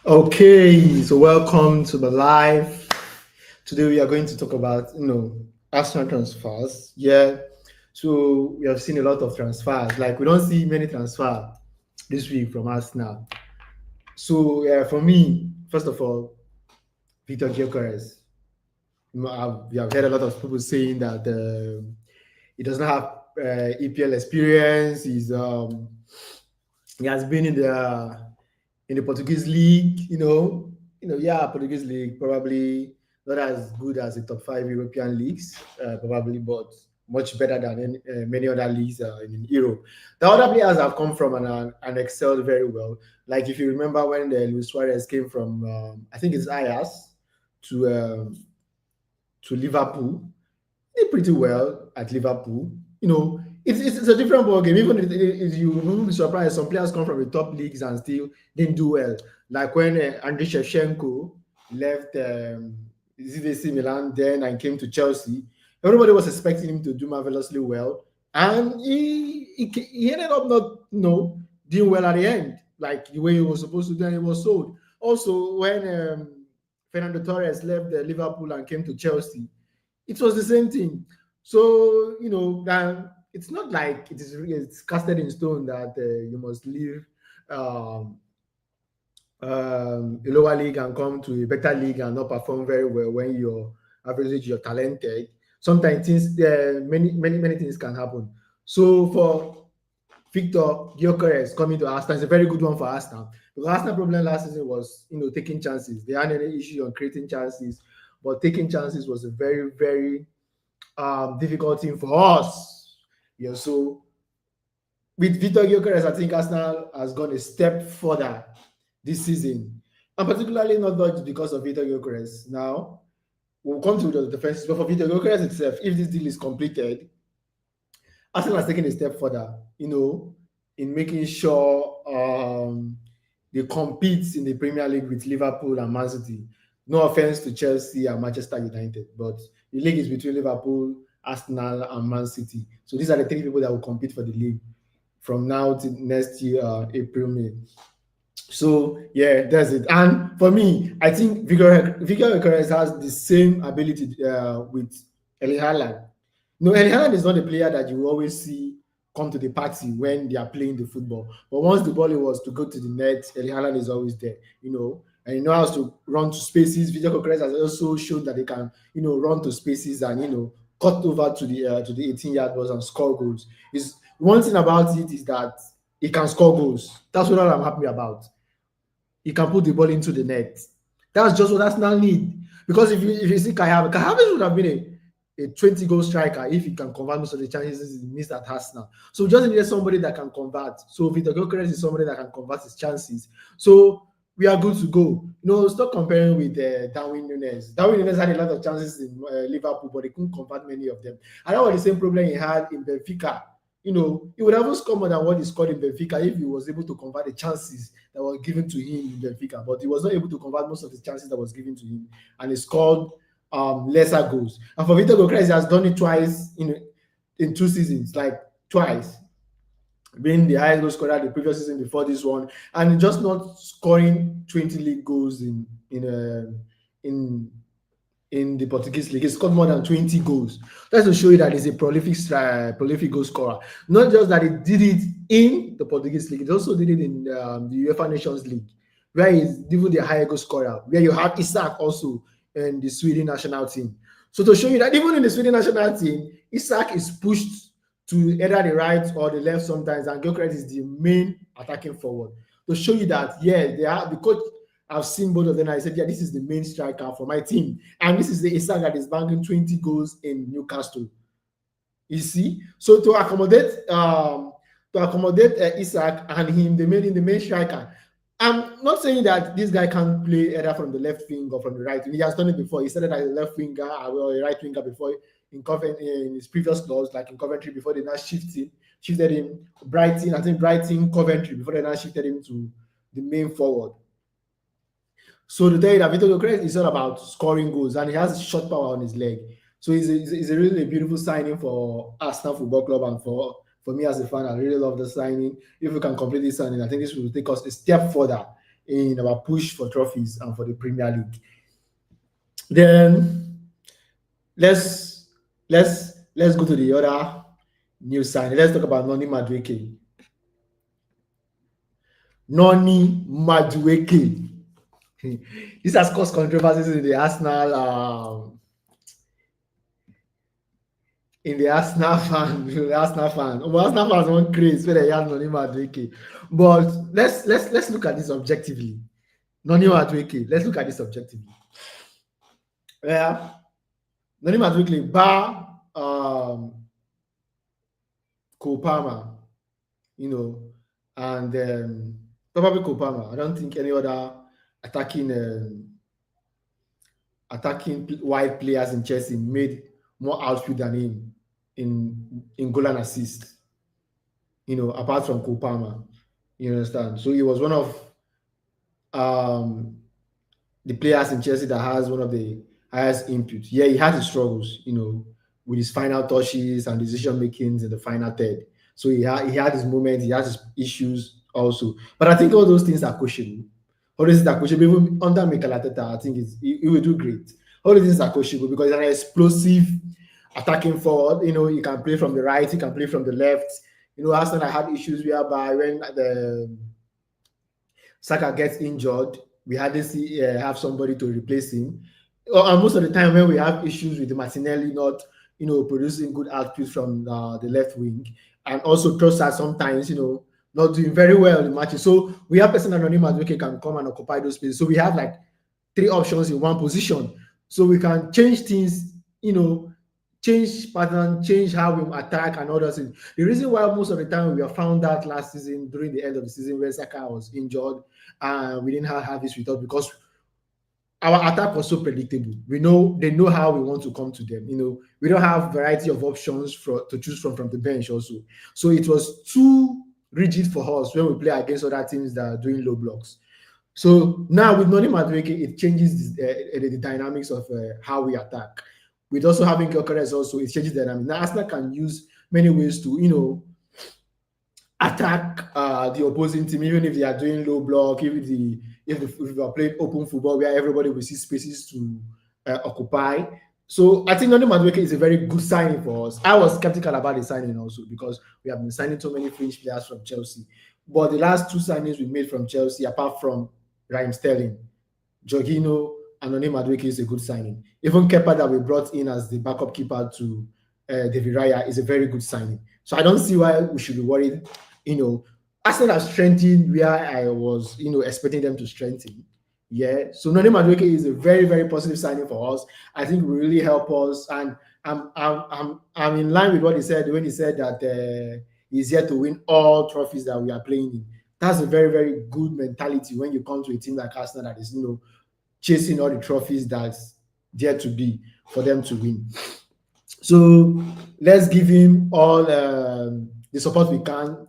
Okay, so welcome to the live. Today we are going to talk about Arsenal transfers. Yeah, so we have seen a lot of transfers. Like we don't see many transfer this week from Arsenal. So for me, first of all, Victor Gyökeres. We have heard a lot of people saying that he does not have EPL experience. He has been in the Portuguese league, yeah, Portuguese league probably not as good as the top five European leagues, probably, but much better than many other leagues in Europe. The other players have come from and excelled very well. Like if you remember when Luis Suarez came from, I think it's Ajax to Liverpool, he did pretty well at Liverpool. It's a different ball game. Even if you won't be surprised, some players come from the top leagues and still didn't do well. Like when Andriy Shevchenko left ZVC Milan then and came to Chelsea, everybody was expecting him to do marvelously well, and he ended up not doing well at the end, like the way he was supposed to do, and he was sold. Also, when Fernando Torres left Liverpool and came to Chelsea, it was the same thing. So it's not like it's casted in stone that you must leave um, a lower league and come to a better league and not perform very well when you're average, you're talented. Sometimes things, many things can happen. So for Victor Gyökeres coming to Arsenal is a very good one for Arsenal. Because Arsenal problem last season was taking chances. They had any issue on creating chances, but taking chances was a very very difficult thing for us. Yeah, so with Victor Gyökeres, I think Arsenal has gone a step further this season, and particularly not just because of Victor Gyökeres. Now we'll come to the defenses, but for Victor Gyökeres itself, if this deal is completed, Arsenal has taken a step further, in making sure they compete in the Premier League with Liverpool and Man City. No offense to Chelsea and Manchester United, but the league is between Liverpool, Arsenal, and Man City. So these are the three people that will compete for the league from now to next year, April, May. So yeah, that's it. And for me, I think Victor Gyökeres has the same ability with Erling Haaland. No, Erling Haaland is not a player that you will always see come to the party when they are playing the football. But once the ball was to go to the net, Erling Haaland is always there. And he knows how to run to spaces. Victor Gyökeres has also shown that they can, run to spaces and cut over to the 18-yard box and score goals. Is one thing about it is that he can score goals. That's what I'm happy about. He can put the ball into the net. That's just what Arsenal need. Because if you see Kai Havertz would have been a 20-goal striker if he can convert most of the chances he missed at Arsenal. So we just need somebody that can convert. So Victor Gyökeres is somebody that can convert his chances. So we are good to go. Stop comparing with Darwin Núñez. Darwin Núñez had a lot of chances in Liverpool, but he couldn't convert many of them. And that was the same problem he had in Benfica. He would have scored more than what he scored in Benfica if he was able to convert the chances that were given to him in Benfica. But he was not able to convert most of the chances that was given to him, and he scored lesser goals. And for Victor Gyökeres, he has done it twice in 2 seasons, like twice, being the highest goal scorer the previous season before this one, and just not scoring 20 league goals in the Portuguese league. He scored more than 20 goals. That's to show you that he's a prolific goal scorer. Not just that he did it in the Portuguese league, he also did it in the UEFA Nations League, where he's even the higher goal scorer, where you have Isak also in the Sweden national team. So to show you that even in the Sweden national team, Isak is pushed to either the right or the left sometimes, and Gyökeres is the main attacking forward. To show you that, the coach, I've seen both of them. I said, yeah, this is the main striker for my team. And this is the Isak that is banging 20 goals in Newcastle. You see? So to accommodate Isak and him, the main striker. I'm not saying that this guy can't play either from the left wing or from the right wing. He has done it before. He started as a left winger or a right winger before in his previous clubs, like in Coventry, before they now shifted him Brighton. I think Brighton, Coventry, before they now shifted him to the main forward. So to tell you that Victor Gyökeres is all about scoring goals, and he has shot power on his leg. So he's a really beautiful signing for Arsenal Football Club, and for me as a fan, I really love the signing. If we can complete this signing, I think this will take us a step further in our push for trophies and for the Premier League. Then let's go to the other new signing. Let's talk about Noni Madueke. Noni Madueke. This has caused controversies in the Arsenal the Arsenal fan. Arsenal fans want craze where they have Noni Madueke. But let's look at this objectively. Noni Madueke. Let's look at this objectively. Yeah, Noni Madueke bar Kopama, and probably Kopama. I don't think any other attacking wide players in Chelsea made more output than him in goal and assist. Apart from Kopama, you understand. So he was one of the players in Chelsea that has one of the highest input. Yeah, he had his struggles, with his final touches and decision makings in the final third. So he had his moments, he has his issues also. But I think all those things are coachable. All these things are coachable. Even under Mikel Arteta, I think he will do great. All these things are coachable because he's an explosive attacking forward. He can play from the right, he can play from the left. Arsenal had issues whereby when the Saka gets injured, we hardly have somebody to replace him. And most of the time when we have issues with Martinelli not, producing good output from the left wing, and also Trossard sometimes, not doing very well in matches. So we have person that Noni Madueke can come and occupy those spaces. So we have like 3 options in one position. So we can change things, change pattern, change how we attack and other things. The reason why most of the time we have found that last season during the end of the season when Saka was injured and we didn't have this with us because our attack was so predictable. They know how we want to come to them. We don't have variety of options to choose from the bench also. So it was too rigid for us when we play against other teams that are doing low blocks. So now with Noni Madueke, it changes the dynamics of how we attack. With also having Gyökeres also, it changes the dynamics. Now Arsenal can use many ways to, attack the opposing team, even if they are doing low block, if we are playing open football where everybody will see spaces to occupy. So I think Noni Madueke is a very good signing for us. I was skeptical about the signing also because we have been signing so many French players from Chelsea. But the last 2 signings we made from Chelsea, apart from Raheem Sterling, Jorginho, and Noni Madueke is a good signing. Even Kepa that we brought in as the backup keeper to David Raya is a very good signing. So I don't see why we should be worried. Arsenal have strengthened where I was, expecting them to strengthen. Yeah. So Noni Madueke is a very, very positive signing for us. I think will really help us. And I'm in line with what he said when he said that he's here to win all trophies that we are playing in. That's a very, very good mentality when you come to a team like Arsenal that is, chasing all the trophies that's there to be for them to win. So let's give him all the support we can,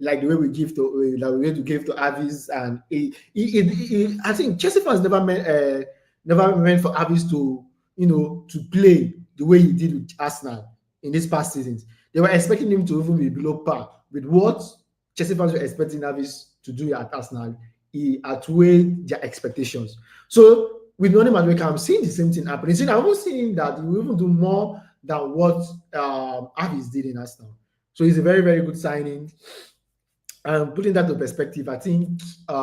like the way we give to Avis, and I think Chelsea fans never meant for Avis to to play the way he did with Arsenal in these past seasons. They were expecting him to even be below par with what Chelsea fans were expecting Avis to do at Arsenal. He outweighed their expectations. So with Noni Madueke, I'm seeing the same thing happening. I'm also seeing that he will even do more than what Avis did in Arsenal. So he's a very, very good signing. And putting that to perspective, I think we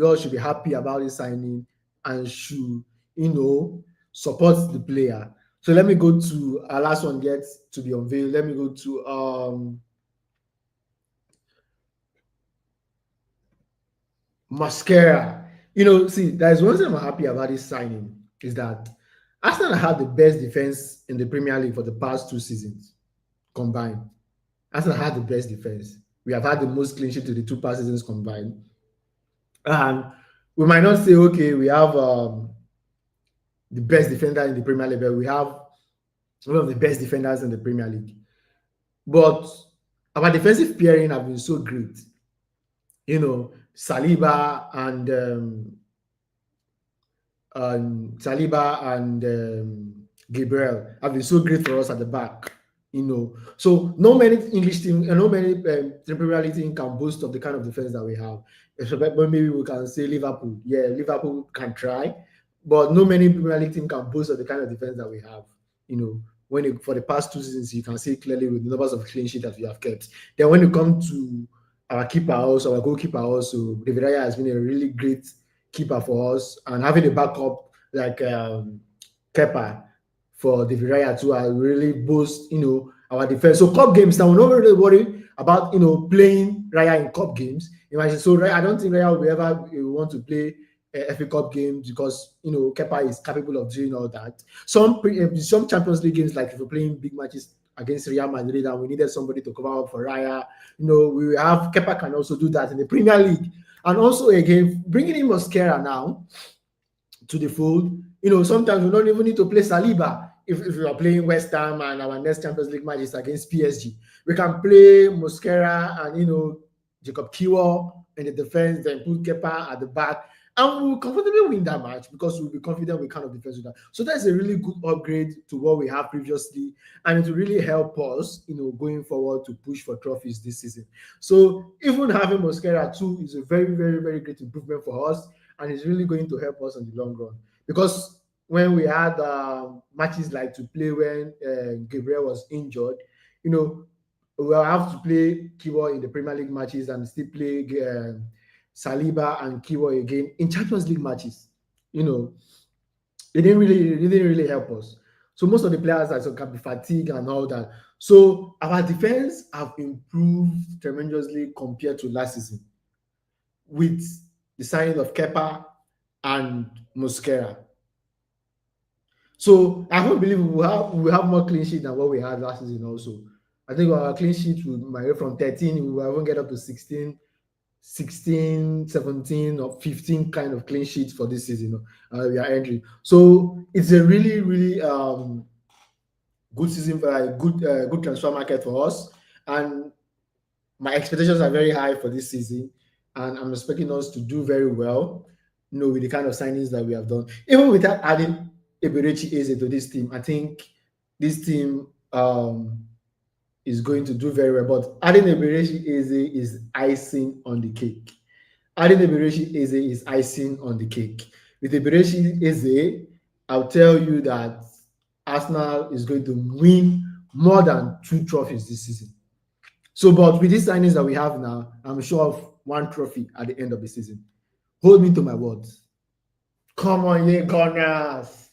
all should be happy about this signing and should, support the player. So let me go to our last one gets to be unveiled. Let me go to Mascara. See, there's one thing I'm happy about this signing is that Arsenal had the best defense in the Premier League for the past 2 seasons combined. Arsenal had the best defense. We have had the most clean sheet to the 2 past seasons combined. And we might not say, okay, we have the best defender in the Premier League, but we have one of the best defenders in the Premier League. But our defensive pairing have been so great. Saliba and Gabriel have been so great for us at the back. So no many English team and no many Premier League team can boast of the kind of defense that we have. Except maybe we can say Liverpool. Yeah, Liverpool can try, but no many Premier League team can boast of the kind of defense that we have. For the past 2 seasons, you can see clearly with the numbers of clean sheet that we have kept. Then when you come to our keeper also, our goalkeeper also, David Raya has been a really great keeper for us, and having a backup like Kepa for David Raya too, I really boost our defense. So cup games now, we're not really worried about playing Raya in cup games. Imagine, so I don't think Raya will ever want to play FA Cup games because Kepa is capable of doing all that. Some Champions League games, like if we're playing big matches against Real Madrid and we needed somebody to cover up for Raya, we have Kepa can also do that in the Premier League. And also again, bringing in Mosquera now to the fold. Sometimes we don't even need to play Saliba if we are playing West Ham and our next Champions League match is against PSG. We can play Mosquera and Jacob Kiwa in the defense, then put Kepa at the back, and we'll comfortably win that match because we'll be confident we kind of defense with that. So that's a really good upgrade to what we have previously, and it will really help us, going forward to push for trophies this season. So even having Mosquera too is a very, very, very great improvement for us, and it's really going to help us in the long run. Because when we had matches like to play when Gabriel was injured, we'll have to play Kiwa in the Premier League matches and still play Saliba and Kiwa again in Champions League matches. It didn't really help us. So most of the players can be fatigued and all that. So our defense have improved tremendously compared to last season with the signing of Kepa and Mosquera. So I don't believe we will have more clean sheet than what we had last season also. I think our clean sheet will migrate from 13, we will even get up to 16, 17 or 15 kind of clean sheets for this season we are entering. So it's a really, really good season for a good transfer market for us. And my expectations are very high for this season. And I'm expecting us to do very well, with the kind of signings that we have done. Even without adding Eberechi Eze to this team, I think this team is going to do very well. But adding Eberechi Eze is icing on the cake. Adding Eberechi Eze is icing on the cake. With Eberechi Eze, I'll tell you that Arsenal is going to win more than 2 trophies this season. So, but with these signings that we have now, I'm sure of 1 trophy at the end of the season. Hold me to my words. Come on, yeah, Gunners.